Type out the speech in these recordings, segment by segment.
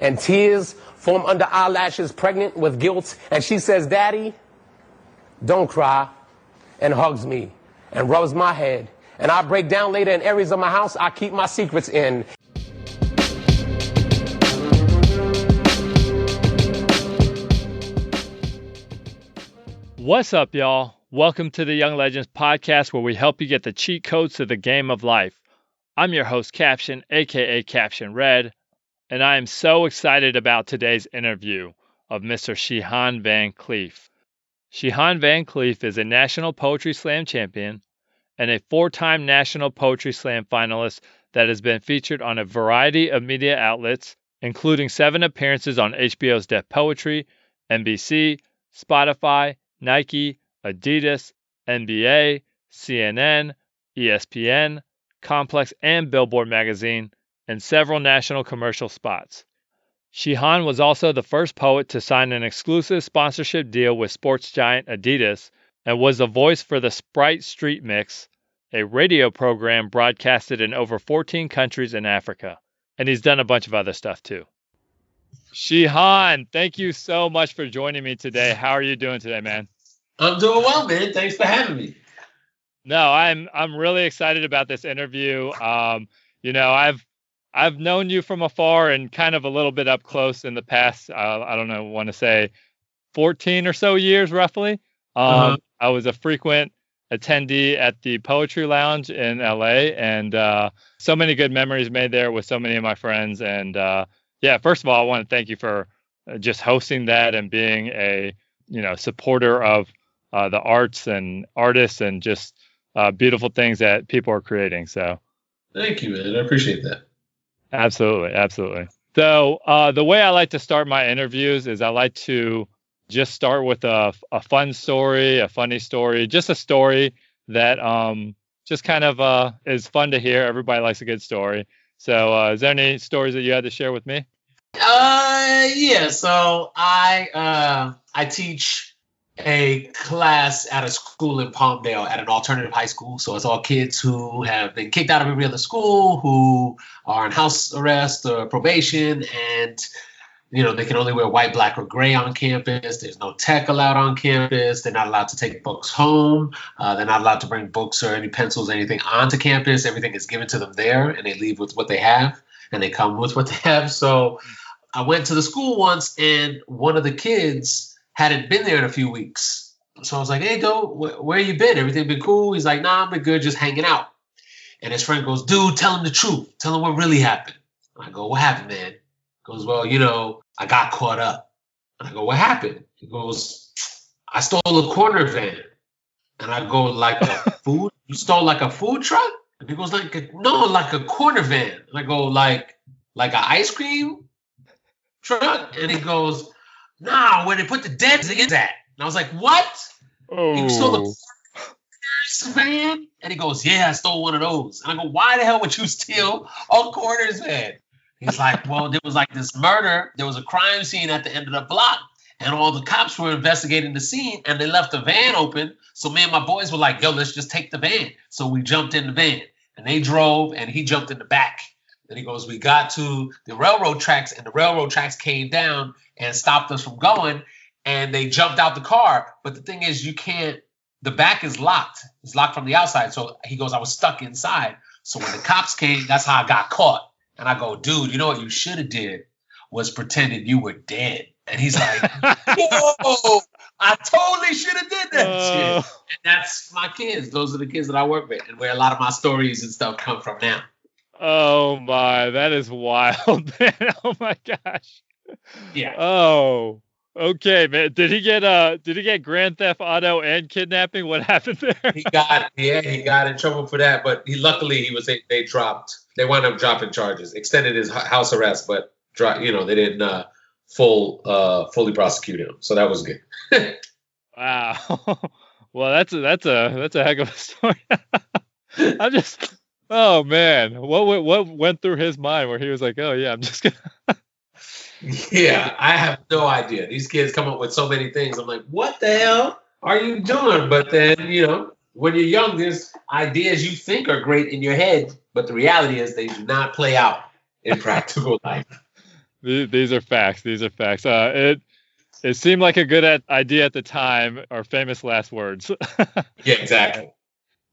and tears form under eyelashes, pregnant with guilt. And she says, "Daddy, don't cry," and hugs me and rubs my head. And I break down later in areas of my house I keep my secrets in. What's up, y'all? Welcome to the Young Legends podcast, where we help you get the cheat codes to the game of life. I'm your host, Caption, aka Caption Red, and I am so excited about today's interview of Mr. Shihan Van Clief. Shihan Van Clief is a National Poetry Slam champion and a four-time National Poetry Slam finalist that has been featured on a variety of media outlets, including 7 appearances on HBO's Def Poetry, NBC, Spotify, Nike, Adidas, NBA, CNN, ESPN, Complex, and Billboard magazine, and several national commercial spots. Shihan was also the first poet to sign an exclusive sponsorship deal with sports giant Adidas and was the voice for the Sprite Street Mix, a radio program broadcasted in over 14 countries in Africa. And he's done a bunch of other stuff too. Shihan, thank you so much for joining me today. How are you doing today, man? I'm doing well, man. Thanks for having me. No, I'm really excited about this interview. I've known you from afar and kind of a little bit up close in the past. I don't know, want to say 14 or so years, roughly. I was a frequent attendee at the Poetry Lounge in LA, and so many good memories made there with so many of my friends. And first of all, I want to thank you for just hosting that and being a supporter of the arts and artists and just beautiful things that people are creating. So thank you, man. I appreciate that. Absolutely. So the way I like to start my interviews is I like to just start with a fun story, a funny story, just a story that just kind of is fun to hear. Everybody likes a good story. So is there any stories that you had to share with me? Yeah. So I teach a class at a school in Palmdale at an alternative high school. So it's all kids who have been kicked out of every other school, who are on house arrest or probation, and they can only wear white, black, or gray on campus. There's no tech allowed on campus. They're not allowed to take books home. They're not allowed to bring books or any pencils, anything onto campus. Everything is given to them there, and they leave with what they have, and they come with what they have. So I went to the school once, and one of the kids hadn't been there in a few weeks. So I was like, "Hey, dude, where you been? Everything been cool?" He's like, "Nah, I've been good, just hanging out." And his friend goes, "Dude, tell him the truth. Tell him what really happened." I go, "What happened, man?" He goes, "Well, I got caught up." And I go, "What happened?" He goes, "I stole a corner van." And I go, "Like a food? You stole like a food truck?" And he goes, "No, like a corner van." And I go, like an ice cream truck?" And he goes, "Nah, where they put the dead in that." And I was like, "What? Oh. You stole a Corners van?" And he goes, "Yeah, I stole one of those." And I go, "Why the hell would you steal a Corners van?" He's like, "Well, there was like this murder. There was a crime scene at the end of the block, and all the cops were investigating the scene, and they left the van open. So me and my boys were like, yo, let's just take the van." So we jumped in the van, and they drove, and he jumped in the back. And he goes, "We got to the railroad tracks, and the railroad tracks came down and stopped us from going, and they jumped out the car. But the thing is, the back is locked. It's locked from the outside." So he goes, "I was stuck inside. So when the cops came, that's how I got caught." And I go, "Dude, you know what you should have did was pretended you were dead." And he's like, "Whoa, I totally should have did that shit." And that's my kids. Those are the kids that I work with and where a lot of my stories and stuff come from now. Oh my, that is wild, man. Oh my gosh. Yeah. Oh, okay, man. Did he get Grand Theft Auto and kidnapping? What happened there? He got in trouble for that, but luckily they wound up dropping charges, extended his house arrest, but they didn't fully prosecute him. So that was good. Wow. Well, that's a heck of a story. I'm just, oh man, what went through his mind where he was like, "Oh yeah, I'm just gonna." Yeah, I have no idea. These kids come up with so many things. I'm like, what the hell are you doing? But then, when you're young, there's ideas you think are great in your head, but the reality is they do not play out in practical life. These are facts. These are facts. It seemed like a good idea at the time, or famous last words. Yeah, exactly.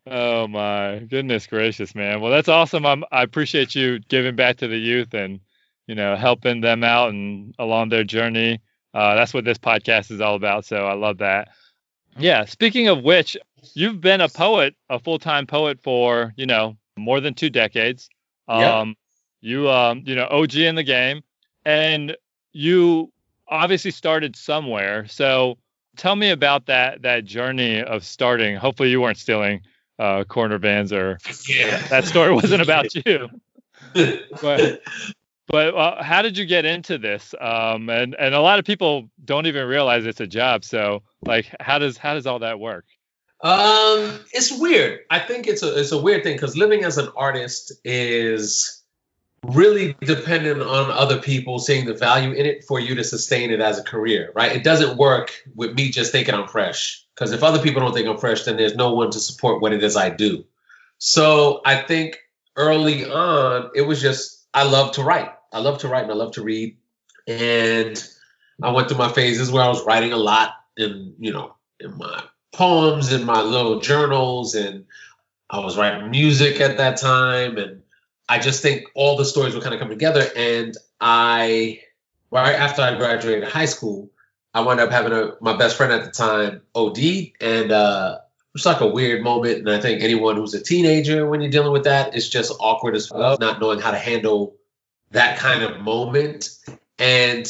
Oh my goodness gracious, man. Well, that's awesome. I appreciate you giving back to the youth and, helping them out and along their journey. That's what this podcast is all about. So I love that. Yeah. Speaking of which, you've been a poet, a full-time poet for, more than 2 decades. Yep. OG in the game, and you obviously started somewhere. So tell me about that journey of starting. Hopefully you weren't stealing corner bands, or that story wasn't about you. But how did you get into this? And a lot of people don't even realize it's a job. So like, how does all that work? It's weird. I think it's a weird thing because living as an artist is really dependent on other people seeing the value in it for you to sustain it as a career, right? It doesn't work with me just thinking I'm fresh, because if other people don't think I'm fresh, then there's no one to support what it is I do. So I think early on, it was just, I love to write. I love to write and I love to read. And I went through my phases where I was writing a lot in my poems, in my little journals, and I was writing music at that time. And I just think all the stories were kind of coming together. And right after I graduated high school, I wound up having my best friend at the time OD, and it's like a weird moment. And I think anyone who's a teenager, when you're dealing with that, it's just awkward as well, not knowing how to handle that kind of moment. And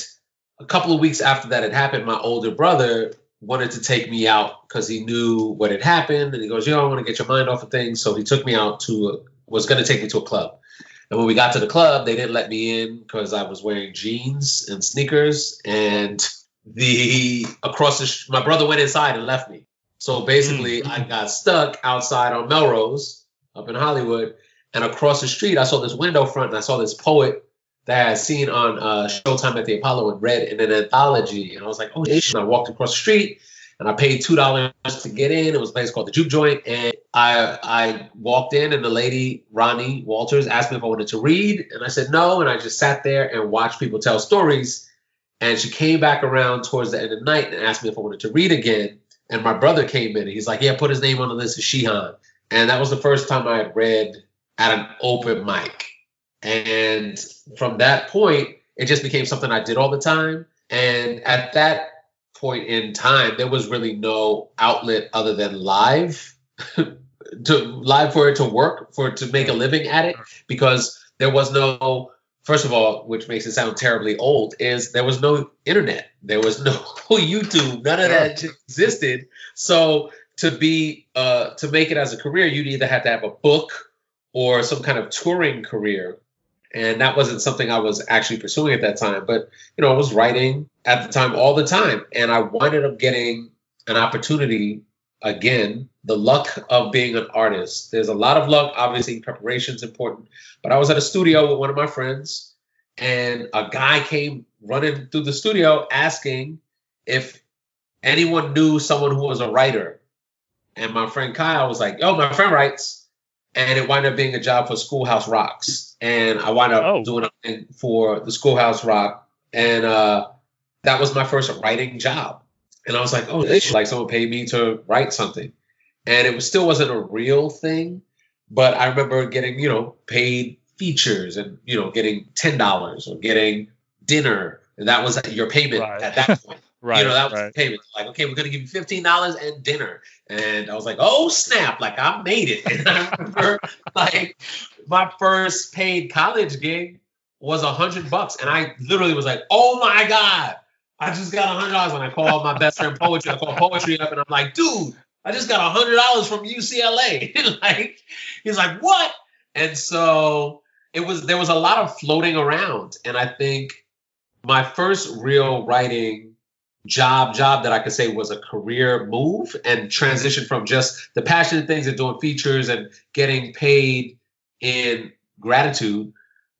a couple of weeks after that had happened, my older brother wanted to take me out because he knew what had happened. And he goes, I want to get your mind off of things. So he took me out was going to take me to a club. And when we got to the club, they didn't let me in because I was wearing jeans and sneakers. And my brother went inside and left me. So basically, I got stuck outside on Melrose up in Hollywood. And across the street, I saw this window front and I saw this poet that I had seen on Showtime at the Apollo and read in an anthology. And I was like, oh, shit. And I walked across the street and I paid $2 to get in. It was a place called the Juke Joint. And I walked in and the lady, Ronnie Walters, asked me if I wanted to read. And I said no. And I just sat there and watched people tell stories. And she came back around towards the end of the night and asked me if I wanted to read again. And my brother came in and he's like, yeah, put his name on the list of Shihan. And that was the first time I had read at an open mic. And from that point, it just became something I did all the time. And at that point in time, there was really no outlet other than live for it to work, for it to make a living at it, because there was no, first of all, which makes it sound terribly old, is there was no internet. There was no YouTube. None of that existed. So to make it as a career, you'd either have to have a book or some kind of touring career. And that wasn't something I was actually pursuing at that time. But, I was writing at the time all the time. And I winded up getting an opportunity, again, the luck of being an artist. There's a lot of luck. Obviously, preparation's important. But I was at a studio with one of my friends. And a guy came running through the studio asking if anyone knew someone who was a writer. And my friend Kyle was like, my friend writes. And it wound up being a job for Schoolhouse Rocks. And I wound up doing a thing for the Schoolhouse Rock. And that was my first writing job. And I was like, like someone paid me to write something. And it still wasn't a real thing. But I remember getting, paid features and, getting $10 or getting dinner. And that was your payment at that point. That was the payment. Like, okay, we're going to give you $15 and dinner. And I was like, oh, snap. Like, I made it. And I remember, my first paid college gig was $100. And I literally was like, oh, my God. I just got $100. And I called my best friend Poetry. I called Poetry up and I'm like, dude, I just got $100 from UCLA. He's like, what? And so there was a lot of floating around. And I think my first real writing job that I could say was a career move and transition from just the passionate things of doing features and getting paid in gratitude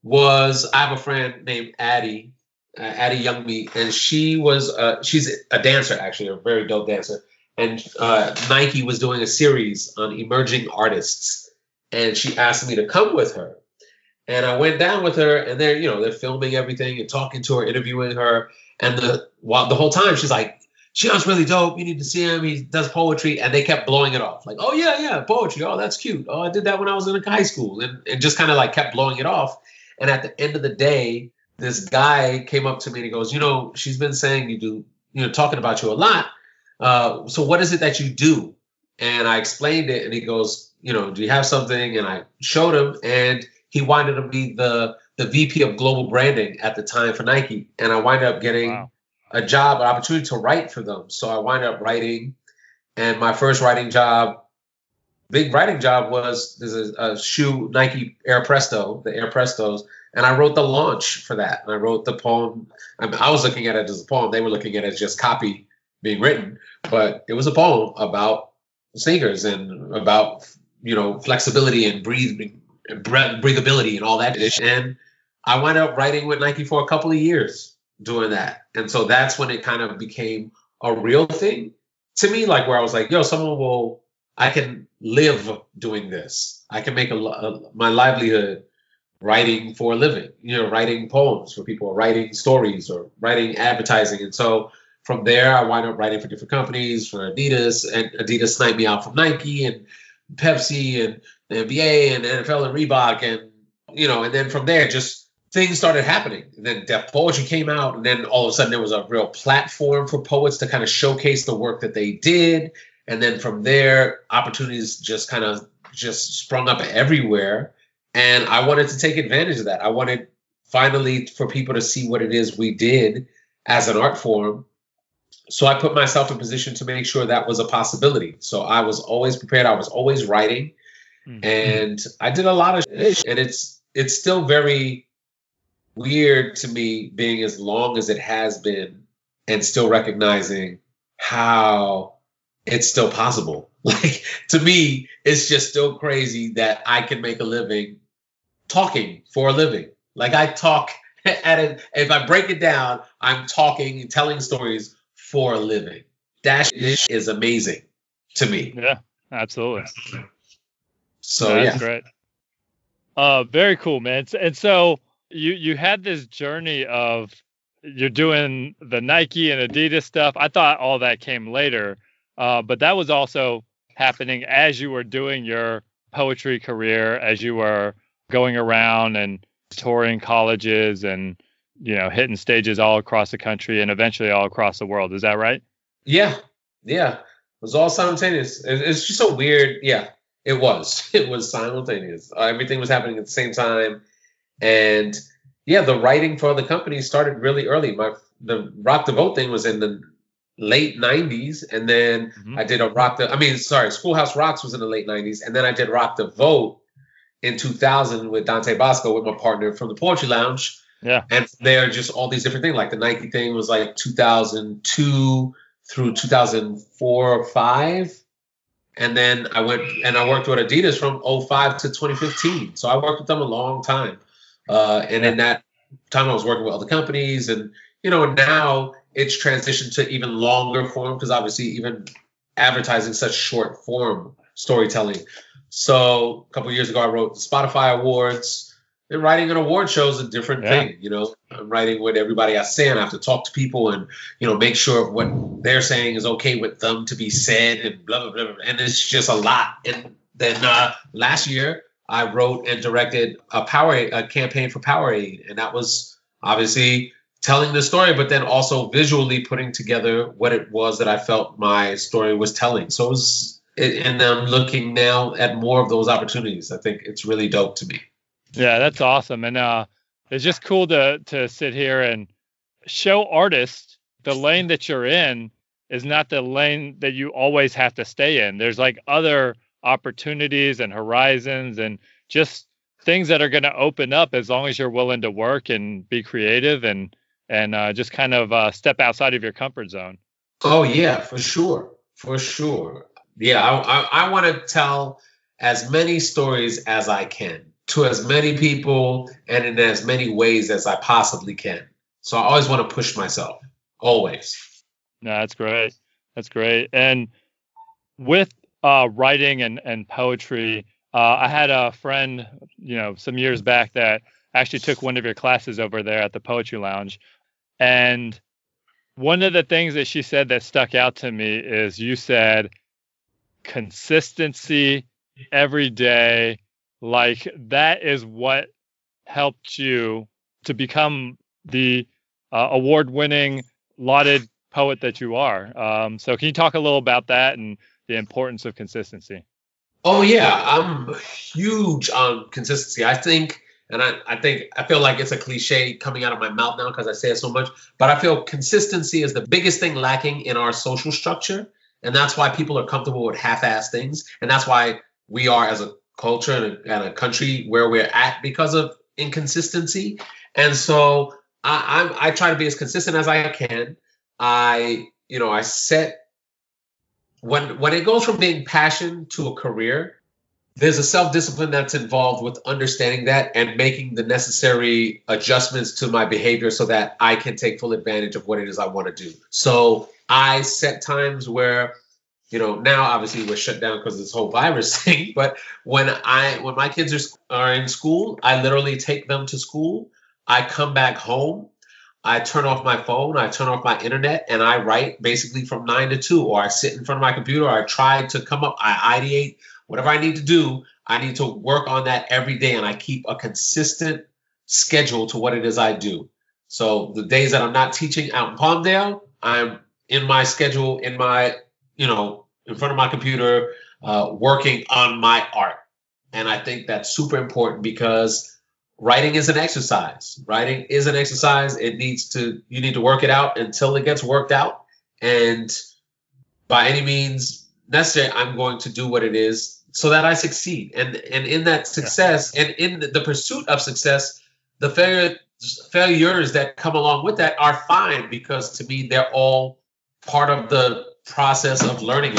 was, I have a friend named Addie Youngmeat, and she's a dancer, actually, a very dope dancer. And Nike was doing a series on emerging artists, and she asked me to come with her. And I went down with her, and they're filming everything and talking to her, interviewing her. And the whole time she's like, Shihan's really dope. You need to see him. He does poetry. And they kept blowing it off. Like, oh, yeah, poetry. Oh, that's cute. Oh, I did that when I was in high school. And just kind of like kept blowing it off. And at the end of the day, this guy came up to me and he goes, she's been saying you do, talking about you a lot. So what is it that you do? And I explained it. And he goes, do you have something? And I showed him. And he wanted to be the VP of global branding at the time for Nike. And I wound up getting an opportunity to write for them. So I wound up writing. And my first big writing job was there's a shoe, Nike Air Presto, the Air Prestos. And I wrote the launch for that. And I wrote the poem. I was looking at it as a poem. They were looking at it as just copy being written. But it was a poem about sneakers and about, flexibility and breathability and all that. And I wound up writing with Nike for a couple of years doing that. And so that's when it kind of became a real thing to me, like where I was like, I can live doing this. I can make my livelihood writing for a living, writing poems for people, or writing stories, or writing advertising. And so from there, I wound up writing for different companies, for Adidas, and Adidas sniped me out from Nike and Pepsi and the NBA and NFL and Reebok. And then from there, just things started happening. And then Def Poetry came out. And then all of a sudden there was a real platform for poets to kind of showcase the work that they did. And then from there, opportunities just kind of sprung up everywhere. And I wanted to take advantage of that. I wanted finally for people to see what it is we did as an art form. So I put myself in position to make sure that was a possibility. So I was always prepared. I was always writing. And I did a lot of shit. And it's still very weird to me being as long as it has been and still recognizing how it's still possible. Like, to me, it's just still crazy that I can make a living talking for a living. Like, I talk if I break it down, I'm talking and telling stories for a living. That is amazing to me. Yeah, absolutely. So that's great. Very cool, man. And so you had this journey of you're doing the Nike and Adidas stuff. I thought all that came later, but that was also happening as you were doing your poetry career, as you were going around and touring colleges and hitting stages all across the country and eventually all across the world. Is that right? Yeah. It was all simultaneous. It's just so weird. Yeah. It was simultaneous. Everything was happening at the same time. And the writing for the company started really early. The Rock the Vote thing was in the late 90s. And then I did Schoolhouse Rocks was in the late 90s. And then I did Rock the Vote in 2000 with Dante Bosco, with my partner from the Poetry Lounge. Yeah. And there are just all these different things. Like the Nike thing was like 2002 through 2004 or 5. And then I worked with Adidas from 05 to 2015. So I worked with them a long time. And in that time I was working with other companies, and, now it's transitioned to even longer form, because obviously even advertising such short form storytelling. So a couple of years ago, I wrote the Spotify Awards. And writing an award show is a different thing. I'm writing with everybody I say, and I have to talk to people and, make sure what they're saying is okay with them to be said, and blah, blah, blah, blah. And it's just a lot. And then last year I wrote and directed a campaign for Powerade. And that was obviously telling the story, but then also visually putting together what it was that I felt my story was telling. So and I'm looking now at more of those opportunities. I think it's really dope to me. Yeah, that's awesome. And it's just cool to sit here and show artists the lane that you're in is not the lane that you always have to stay in. There's like other opportunities and horizons and just things that are going to open up as long as you're willing to work and be creative and just kind of step outside of your comfort zone. Oh, yeah, for sure. For sure. Yeah, I want to tell as many stories as I can, to as many people and in as many ways as I possibly can. So I always want to push myself, always. No, that's great. That's great. And with writing and poetry, I had a friend, some years back that actually took one of your classes over there at the Poetry Lounge. And one of the things that she said that stuck out to me is you said consistency every day. Like that is what helped you to become the award-winning, lauded poet that you are. So can you talk a little about that and the importance of consistency? Oh yeah, I'm huge on consistency. I think, and I feel like it's a cliche coming out of my mouth now because I say it so much, but I feel consistency is the biggest thing lacking in our social structure. And that's why people are comfortable with half-assed things. And that's why we are, as a culture and a country, where we're at because of inconsistency. And so I try to be as consistent as I can. I set, when it goes from being passion to a career, there's a self-discipline that's involved with understanding that and making the necessary adjustments to my behavior so that I can take full advantage of what it is I want to do. So I set times where, now obviously we're shut down because of this whole virus thing, but when my kids are in school, I literally take them to school. I come back home. I turn off my phone, I turn off my internet, and I write basically from 9 to 2, or I sit in front of my computer, or I try to come up, I ideate, whatever I need to do, I need to work on that every day, and I keep a consistent schedule to what it is I do. So the days that I'm not teaching out in Palmdale, I'm in my schedule, in front of my computer, working on my art. And I think that's super important because writing is an exercise. Writing is an exercise. You need to work it out until it gets worked out. And by any means necessary, I'm going to do what it is so that I succeed. And in that success, and in the pursuit of success, the failures that come along with that are fine, because to me, they're all part of the process of learning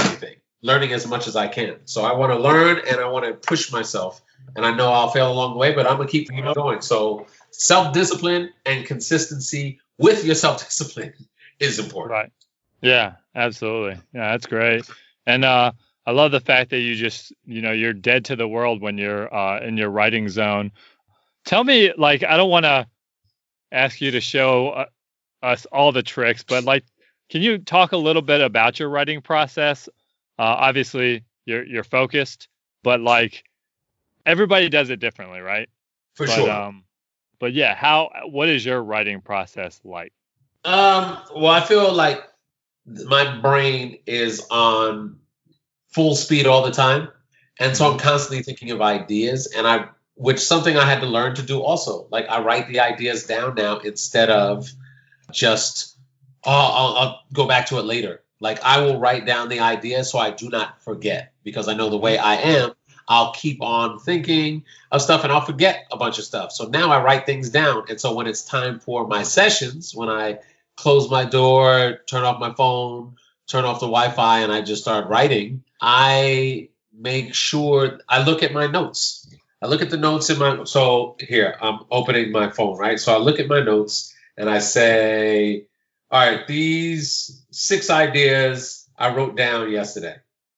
learning as much as I can. So I want to learn and I want to push myself. And I know I'll fail along the way, but I'm going to keep going. So self-discipline and consistency with your self-discipline is important. Right. Yeah, absolutely. Yeah, that's great. And I love the fact that you just, you're dead to the world when you're in your writing zone. Tell me, I don't want to ask you to show us all the tricks, but can you talk a little bit about your writing process? Obviously, you're focused, but everybody does it differently, right? For sure. But yeah, what is your writing process like? Well, I feel like my brain is on full speed all the time. And so I'm constantly thinking of ideas, which something I had to learn to do also. I write the ideas down now instead of just, I'll go back to it later. I will write down the idea so I do not forget, because I know the way I am, I'll keep on thinking of stuff and I'll forget a bunch of stuff. So now I write things down. And so when it's time for my sessions, when I close my door, turn off my phone, turn off the Wi-Fi, and I just start writing, I make sure I look at my notes. I look at the notes so here, I'm opening my phone, right? So I look at my notes and I say, all right, these 6 ideas I wrote down yesterday,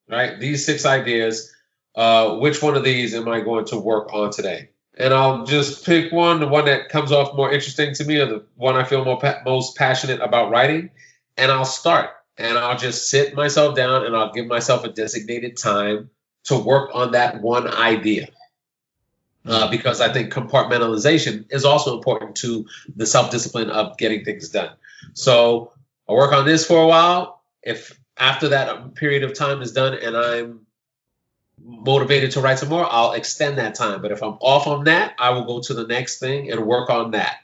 right? These 6 ideas, which one of these am I going to work on today? And I'll just pick the one that comes off more interesting to me, or the one I feel most passionate about writing, and I'll start. And I'll just sit myself down and I'll give myself a designated time to work on that one idea. Because I think compartmentalization is also important to the self-discipline of getting things done. So I'll work on this for a while. If after that period of time is done and I'm motivated to write some more, I'll extend that time. But if I'm off on that, I will go to the next thing and work on that.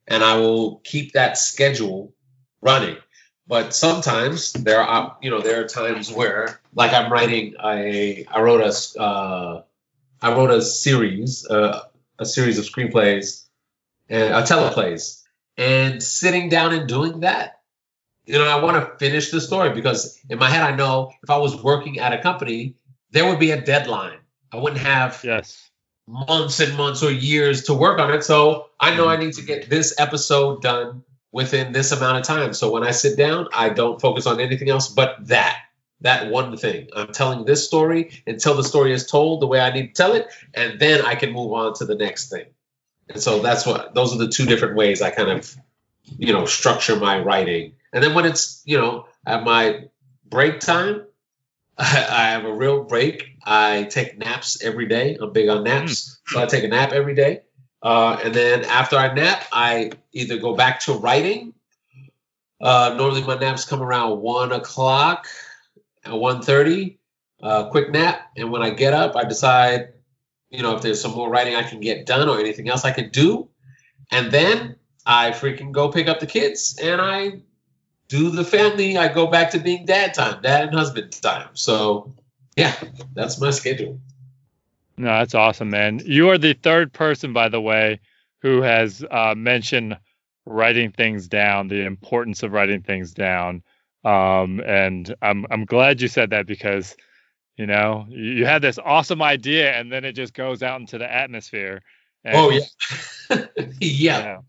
And I will keep that schedule running. But sometimes there are times where, I'm writing I wrote a series of screenplays and teleplays, and sitting down and doing that, I want to finish the story, because in my head, I know if I was working at a company, there would be a deadline. I wouldn't have months and months or years to work on it. So I know I need to get this episode done within this amount of time. So when I sit down, I don't focus on anything else but that. that one thing. I'm telling this story until the story is told the way I need to tell it, and then I can move on to the next thing. And so those are the two different ways I kind of, structure my writing. And then when it's, at my break time, I have a real break. I take naps every day. I'm big on naps. So I take a nap every day. And then after I nap, I either go back to writing. Normally my naps come around 1 o'clock, 1:30, quick nap. And when I get up, I decide, if there's some more writing I can get done or anything else I can do. And then I freaking go pick up the kids and I do the family. I go back to being dad and husband time. So yeah, that's my schedule. No, that's awesome, man. You are the third person, by the way, who has mentioned writing things down, the importance of writing things down. And I'm glad you said that because, you had this awesome idea and then it just goes out into the atmosphere. And, oh, yeah. Yeah.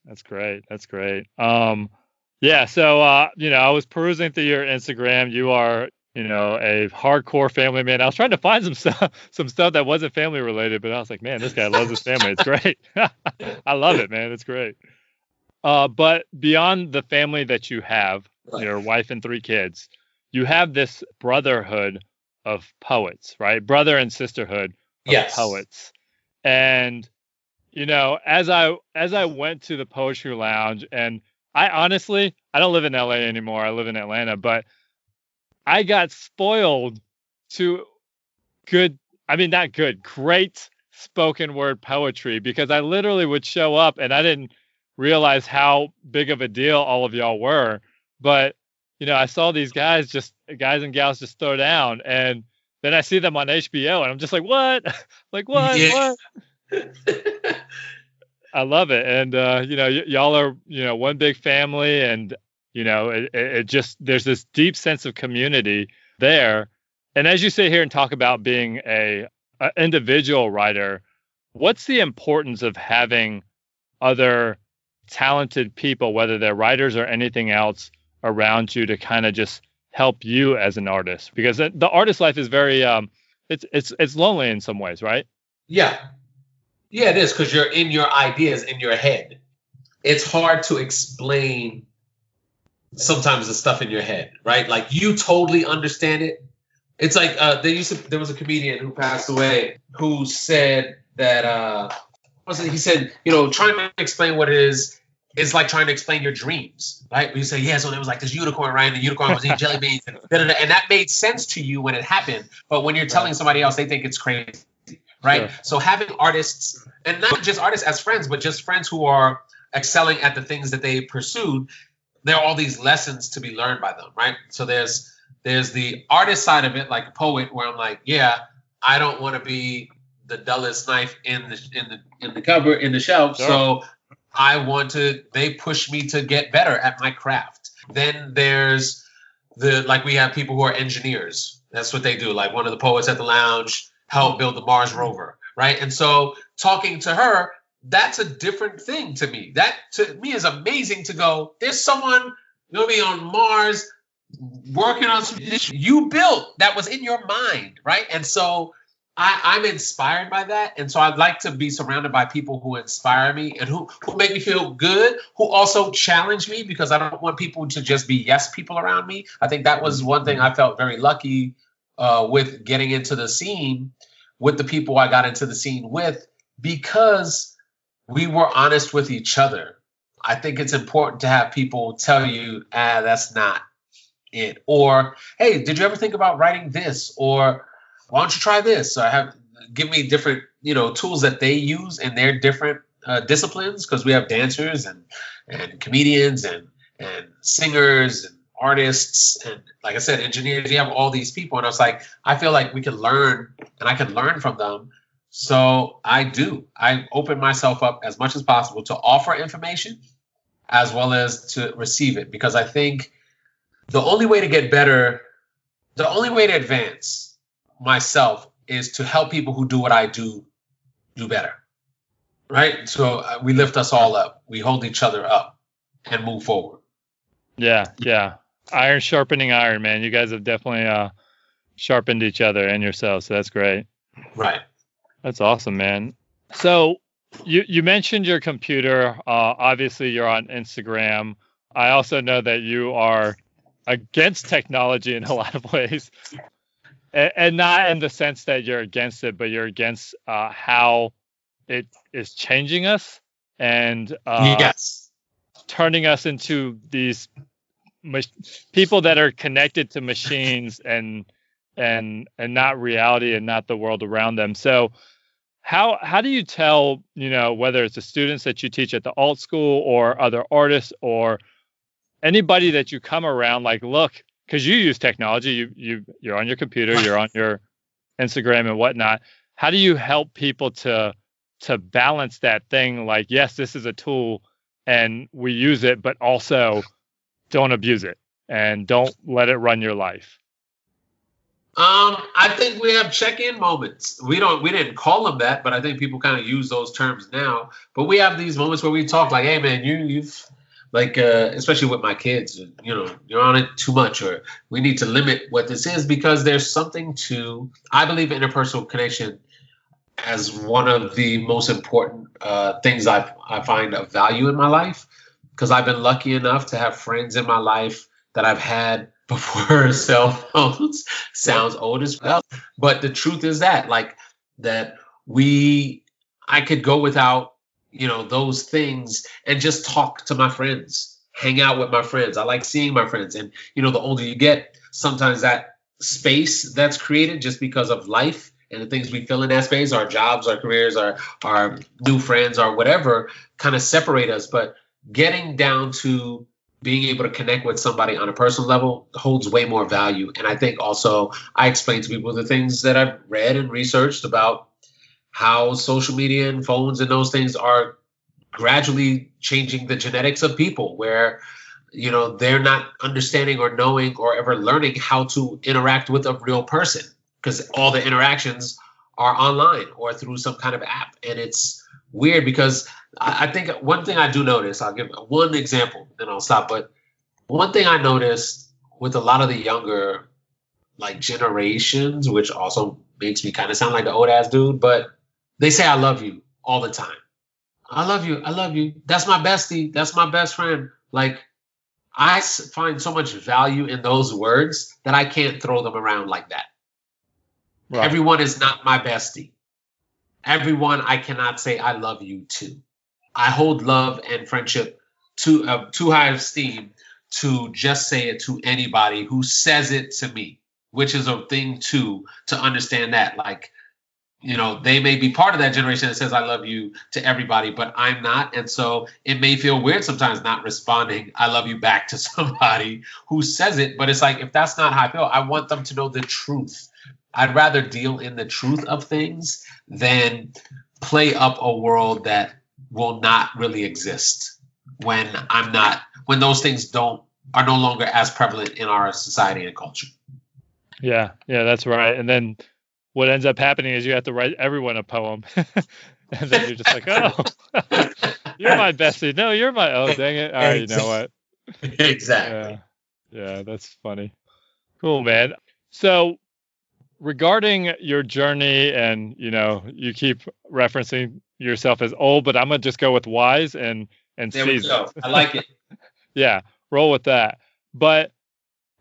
That's great. That's great. Yeah. So, I was perusing through your Instagram. You are, a hardcore family man. I was trying to find some stuff that wasn't family related, but I was like, man, this guy loves his family. It's great. I love it, man. It's great. But beyond the family that you have, your wife and 3 kids, you have this brotherhood of poets, right? Brother and sisterhood of poets. And, as I went to the Poetry Lounge, and I don't live in LA anymore. I live in Atlanta, but I got spoiled to great spoken word poetry, because I literally would show up and I didn't realize how big of a deal all of y'all were. But, I saw these guys and gals just throw down, and then I see them on HBO and I'm just like, what? Like, what? Yeah. What? I love it. And, y'all are, one big family, and, it just, there's this deep sense of community there. And as you sit here and talk about being a individual writer, what's the importance of having other talented people, whether they're writers or anything else, around you to kind of just help you as an artist? Because the artist life is very, it's lonely in some ways, right? Yeah. Yeah, it is, because you're in your ideas in your head. It's hard to explain sometimes the stuff in your head, right? Like, you totally understand it. It's like there was a comedian who passed away who said that he said, trying to explain what it is like trying to explain your dreams, right? You say, yeah, so there was like this unicorn, right? And the unicorn was eating jelly beans, and that made sense to you when it happened. But when you're telling somebody else, they think it's crazy. Right. Sure. So having artists, and not just artists as friends, but just friends who are excelling at the things that they pursued, there are all these lessons to be learned by them. Right. So there's the artist side of it, like a poet, where I'm like, yeah, I don't want to be the dullest knife in the cupboard, in the shelf. Sure. So they push me to get better at my craft. Then there's we have people who are engineers. That's what they do. Like one of the poets at the lounge helped build the Mars rover, right? And so talking to her, that's a different thing to me. That to me is amazing to go, there's someone going to be on Mars working on some you built that was in your mind, right? And so I'm inspired by that. And so I'd like to be surrounded by people who inspire me and who make me feel good, who also challenge me, because I don't want people to just be yes people around me. I think that was one thing I felt very lucky with getting into the scene, with the people I got into the scene with, because we were honest with each other. I think it's important to have people tell you, that's not it. Or, hey, did you ever think about writing this? Or why don't you try this? So give me different, tools that they use in their different disciplines, because we have dancers and comedians and singers and artists, and like I said, engineers. You have all these people, and I was like, I feel like we can learn, and I can learn from them. So I open myself up as much as possible to offer information as well as to receive it, because I think the only way to get better, the only way to advance myself is to help people who do what I do better, right? So we lift us all up, we hold each other up and move forward. Yeah. Iron sharpening iron, man. You guys have definitely sharpened each other and yourselves. So that's great. Right. That's awesome, man. So you mentioned your computer. Obviously, you're on Instagram. I also know that you are against technology in a lot of ways, and not in the sense that you're against it, but you're against how it is changing us and Yes. turning us into these people that are connected to machines and not reality and not the world around them. So how do you tell, whether it's the students that you teach at the alt school or other artists or anybody that you come around, like, look, because you use technology, you're on your computer, you're on your Instagram and whatnot. How do you help people to balance that thing? Like, yes, this is a tool and we use it, but also don't abuse it and don't let it run your life. I think we have check-in moments. We didn't call them that, but I think people kind of use those terms now. But we have these moments where we talk like, hey man, you've like, especially with my kids, you're on it too much, or we need to limit what this is, because there's something to, I believe interpersonal connection as one of the most important things I find of value in my life, because I've been lucky enough to have friends in my life that I've had before cell phones. Sounds old as well, but the truth is that I could go without those things and just talk to my friends, hang out with my friends. I like seeing my friends, and the older you get, sometimes that space that's created just because of life and the things we fill in that space, our jobs, our careers, our new friends, or whatever, kind of separate us. But getting down to being able to connect with somebody on a personal level holds way more value. And I think also I explain to people the things that I've read and researched about how social media and phones and those things are gradually changing the genetics of people, where they're not understanding or knowing or ever learning how to interact with a real person, because all the interactions are online or through some kind of app. And it's weird because I think one thing I do notice, I'll give one example, then I'll stop. But one thing I noticed with a lot of the younger generations, which also makes me kind of sound like the old ass dude, but they say I love you all the time. I love you. I love you. That's my bestie. That's my best friend. I find so much value in those words that I can't throw them around like that. Right. Everyone is not my bestie. Everyone I cannot say I love you to. I hold love and friendship to too high of esteem to just say it to anybody who says it to me, which is a thing too, to understand that they may be part of that generation that says I love you to everybody, but I'm not. And so it may feel weird sometimes not responding I love you back to somebody who says it. But it's if that's not how I feel, I want them to know the truth. I'd rather deal in the truth of things than play up a world that will not really exist when those things are no longer as prevalent in our society and culture. Yeah, that's right. And then what ends up happening is you have to write everyone a poem. And then you're just like, oh, you're my bestie. No, you're my, oh, dang it. All right, you know what? Exactly. Yeah, that's funny. Cool, man. So regarding your journey, and, you keep referencing yourself as old, but I'm going to just go with wise and there seasoned. We go. I like it. Yeah, roll with that. But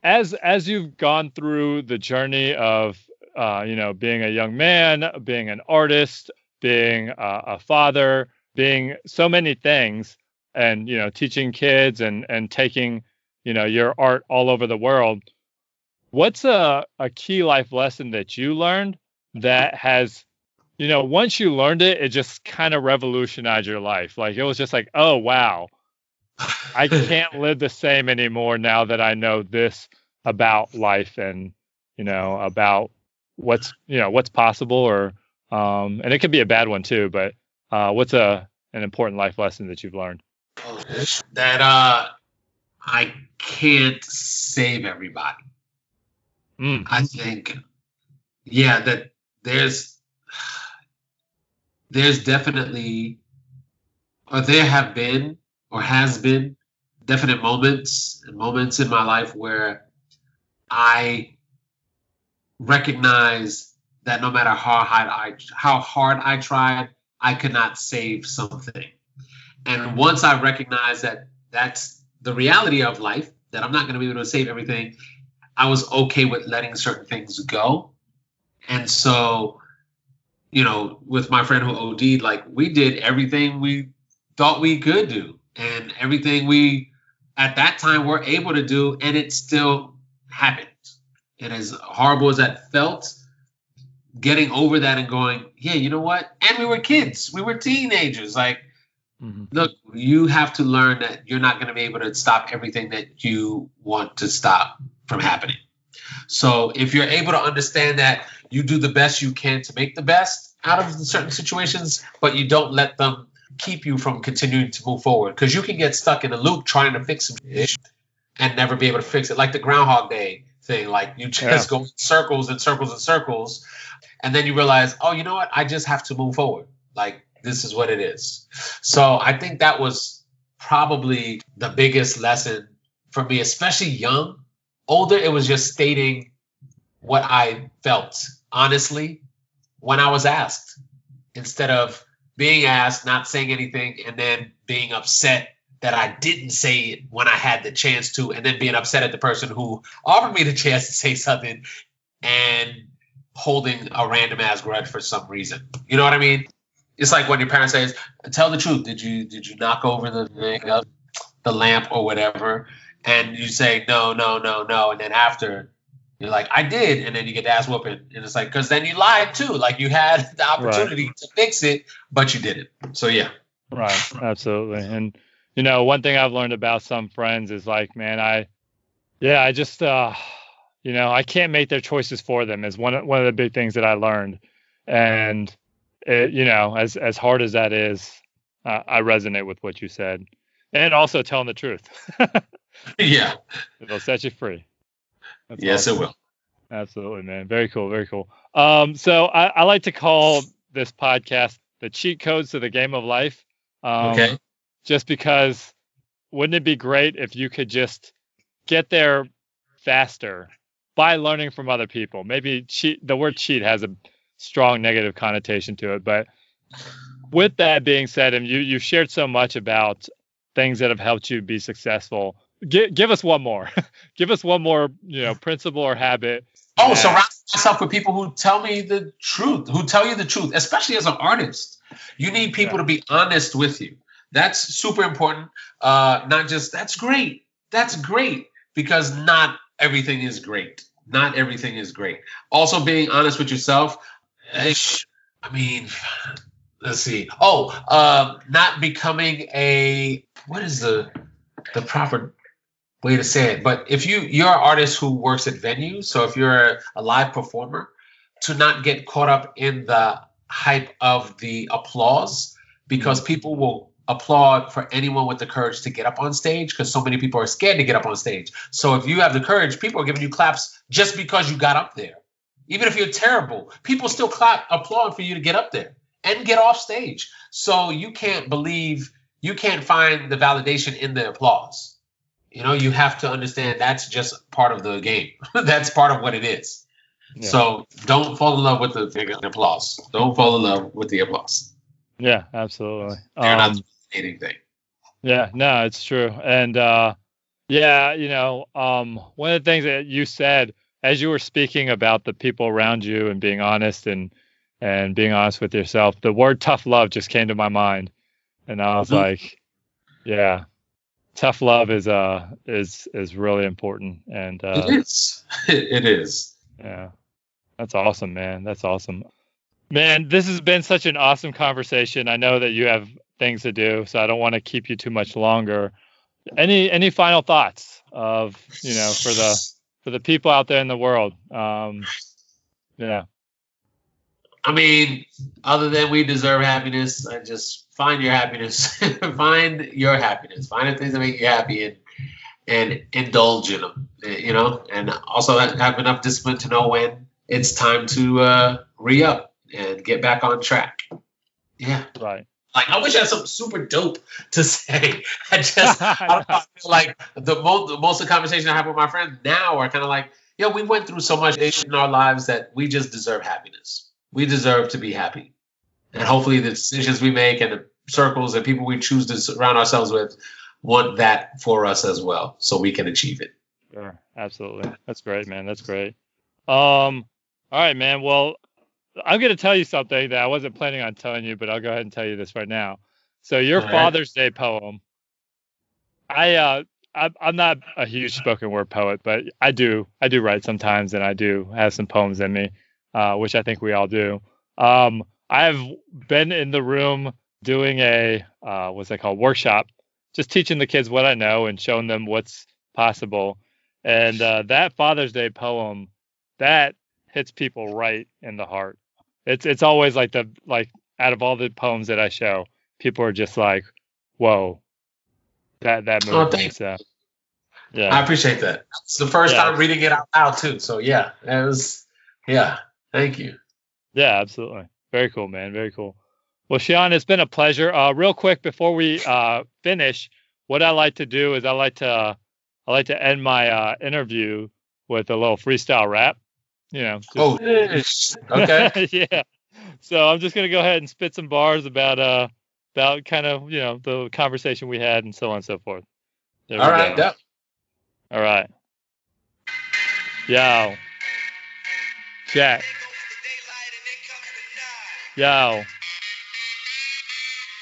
as you've gone through the journey of being a young man, being an artist, being a father, being so many things, and teaching kids and taking your art all over the world, what's a key life lesson that you learned that has once you learned it, it just kind of revolutionized your life? It was just like, oh wow, I can't live the same anymore now that I know this about life and about what's possible, or and it could be a bad one too, but what's an important life lesson that you've learned? That I can't save everybody. I think that there's definitely, or there have been or has been definite moments and moments in my life where I recognized that no matter how hard I tried, I could not save something. And once I recognized that that's the reality of life, that I'm not going to be able to save everything, I was okay with letting certain things go. And so, you know, with my friend who OD'd, like, we did everything we thought we could do and everything we at that time were able to do, and it still happened. And as horrible as that felt, getting over that and going, yeah, you know what? And we were kids. We were teenagers. Like, look, you have to learn that you're not going to be able to stop everything that you want to stop from happening. So if you're able to understand that, you do the best you can to make the best out of certain situations, but you don't let them keep you from continuing to move forward. Because you can get stuck in a loop trying to fix some issue and never be able to fix it. Like the Groundhog Day thing. Like, you just go in circles and circles and circles. And then you realize, oh, you know what? I just have to move forward. Like, this is what it is. So I think that was probably the biggest lesson for me, especially young. Older, it was just stating what I felt honestly when I was asked, instead of being asked, not saying anything, and then being upset that I didn't say it when I had the chance to, and then being upset at the person who offered me the chance to say something and holding a random ass grudge for some reason. You know what I mean? It's like when your parent says, tell the truth. Did you knock over the lamp or whatever? And you say, no. And then after, you're like, I did. And then you get the ass whooping. And it's like, because then you lied too. Like, you had the opportunity to fix it, but you didn't. So, yeah. Right. Absolutely. And, you know, one thing I've learned about some friends is like, man, I just, you know, I can't make their choices for them is one of the big things that I learned. And, it, you know, as hard as that is, I resonate with what you said. And also telling the truth. Yeah. It'll set you free. That's yes, awesome. It will. Absolutely, man. Very cool. Very cool. So I like to call this podcast the cheat codes to the game of life. Okay. Just because wouldn't it be great if you could just get there faster by learning from other people? Maybe the word cheat has a strong negative connotation to it. But with that being said, and you shared so much about things that have helped you be successful. Give us one more. Give us one more, you know, principle or habit. Oh, surround myself with people who tell me the truth, who tell you the truth, especially as an artist. You need people to be honest with you. That's super important. Not just, that's great. That's great. Because not everything is great. Not everything is great. Also being honest with yourself. I mean, let's see. Not becoming what is the proper way to say it? But if you're an artist who works at venues, so if you're a live performer, to not get caught up in the hype of the applause, because people will applaud for anyone with the courage to get up on stage, because so many people are scared to get up on stage. So if you have the courage, people are giving you claps just because you got up there. Even if you're terrible, people still applaud for you to get up there and get off stage. So you can't find the validation in the applause. You know, you have to understand that's just part of the game. That's part of what it is. Yeah. So don't fall in love with the applause. Don't fall in love with the applause. Yeah, absolutely. They're not anything. Yeah, no, it's true. And yeah, you know, one of the things that you said as you were speaking about the people around you and being honest and being honest with yourself, the word tough love just came to my mind. And I was like, yeah, tough love is really important. And it is. It is. Yeah. That's awesome, man. That's awesome. Man, this has been such an awesome conversation. I know that you have things to do, so I don't want to keep you too much longer. Any final thoughts of, you know, for the people out there in the world? Yeah. I mean, other than we deserve happiness, I just find your happiness. Find your happiness. Find the things that make you happy and indulge in them, you know, and also have enough discipline to know when it's time to re-up and get back on track. Yeah. Right. Like, I wish I had something super dope to say. I don't know, I feel like most of the conversation I have with my friends now are kind of like, we went through so much in our lives that we just deserve happiness. We deserve to be happy. And hopefully the decisions we make and the circles and people we choose to surround ourselves with want that for us as well, so we can achieve it. Sure, absolutely. That's great, man. That's great. All right, man. Well, I'm going to tell you something that I wasn't planning on telling you, but I'll go ahead and tell you this right now. So your Father's Day poem, I'm not a huge spoken word poet, but I do write sometimes, and I do have some poems in me, which I think we all do. I've been in the room doing a what's that called, workshop, just teaching the kids what I know and showing them what's possible. And that Father's Day poem, that hits people right in the heart. It's always like out of all the poems that I show, people are just like, whoa, that moved me. So yeah, I appreciate that. It's the first time reading it out loud too. So it was thank you. Yeah, absolutely. Very cool, man. Very cool. Well, Shihan, it's been a pleasure. Real quick before we finish, what I like to do is I like to end my interview with a little freestyle rap. Okay. Yeah. So I'm just gonna go ahead and spit some bars about kind of the conversation we had and so on and so forth. All right. Yep. All right. Yo. Jack. Yo.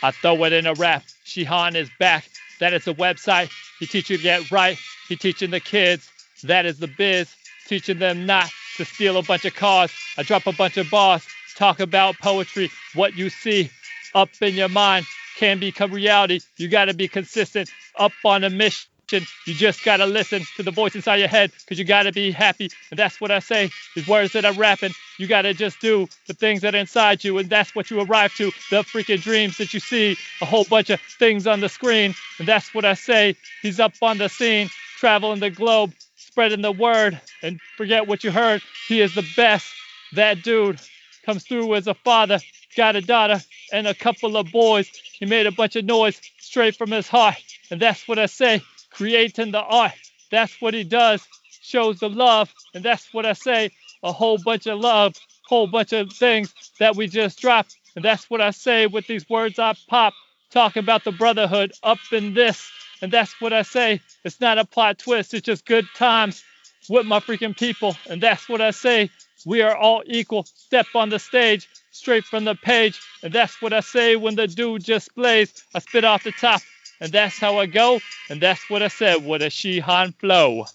I throw it in a rap. Shihan is back. That is the website. He teach you to get right. He teaching the kids. That is the biz. Teaching them not to steal a bunch of cars. I drop a bunch of bars. Talk about poetry. What you see up in your mind can become reality. You got to be consistent. Up on a mission. You just got to listen to the voice inside your head, because you got to be happy. And that's what I say. These words that I'm rapping, you got to just do the things that are inside you. And that's what you arrive to. The freaking dreams that you see. A whole bunch of things on the screen. And that's what I say. He's up on the scene, traveling the globe, spreading the word. And forget what you heard. He is the best. That dude comes through as a father. Got a daughter and a couple of boys. He made a bunch of noise straight from his heart. And that's what I say. Creating the art. That's what he does. Shows the love. And that's what I say. A whole bunch of love. Whole bunch of things that we just dropped. And that's what I say with these words I pop. Talking about the brotherhood up in this. And that's what I say. It's not a plot twist. It's just good times with my freaking people. And that's what I say. We are all equal. Step on the stage. Straight from the page. And that's what I say when the dude just plays. I spit off the top. And that's how I go. And that's what I said with a Shihan flow.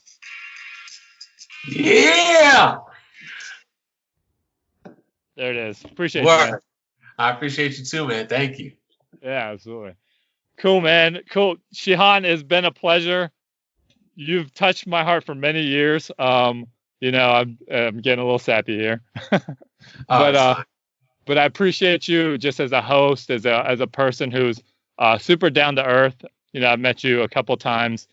Yeah. There it is. Appreciate you, man. I appreciate you too, man. Thank you. Yeah, absolutely. Cool, man. Cool. Shihan, it's been a pleasure. You've touched my heart for many years. I'm getting a little sappy here. But I appreciate you just as a host, as a person who's super down to earth. I've met you a couple times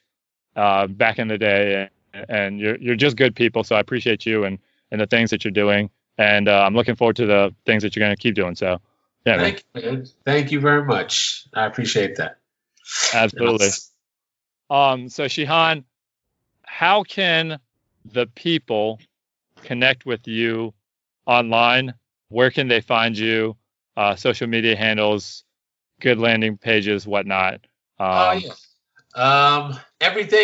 back in the day, and you're just good people. So I appreciate you and the things that you're doing, and I'm looking forward to the things that you're going to keep doing. So, yeah, thank you, man. Thank you very much. I appreciate that. Absolutely. So Shihan, how can the people connect with you online? Where can they find you? Social media handles, good landing pages, whatnot. Everything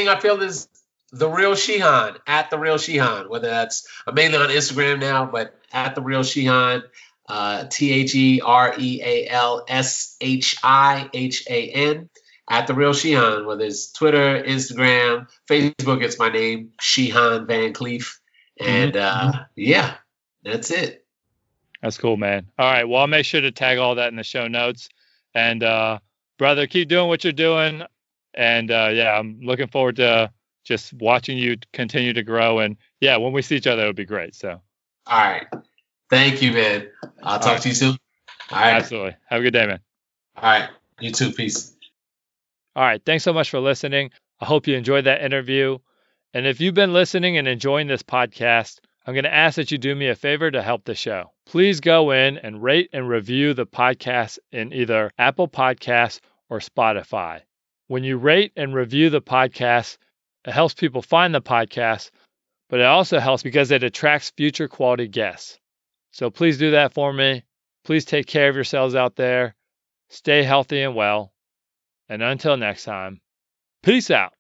I feel is The Real Shihan, at The Real Shihan, whether that's, I'm mainly on Instagram now, but at The Real Shihan, TheRealShihan, at The Real Shihan, whether it's Twitter, Instagram, Facebook, it's my name, Shihan Van Clief. And that's it. That's cool, man. All right. Well, I'll make sure to tag all that in the show notes. And brother, keep doing what you're doing. And I'm looking forward to just watching you continue to grow. And when we see each other, it would be great. So. All right. Thank you, man. I'll talk to you soon. All right. Absolutely. Have a good day, man. All right. You too. Peace. All right. Thanks so much for listening. I hope you enjoyed that interview. And if you've been listening and enjoying this podcast, I'm going to ask that you do me a favor to help the show. Please go in and rate and review the podcast in either Apple Podcasts or Spotify. When you rate and review the podcast, it helps people find the podcast, but it also helps because it attracts future quality guests. So please do that for me. Please take care of yourselves out there. Stay healthy and well. And until next time, peace out.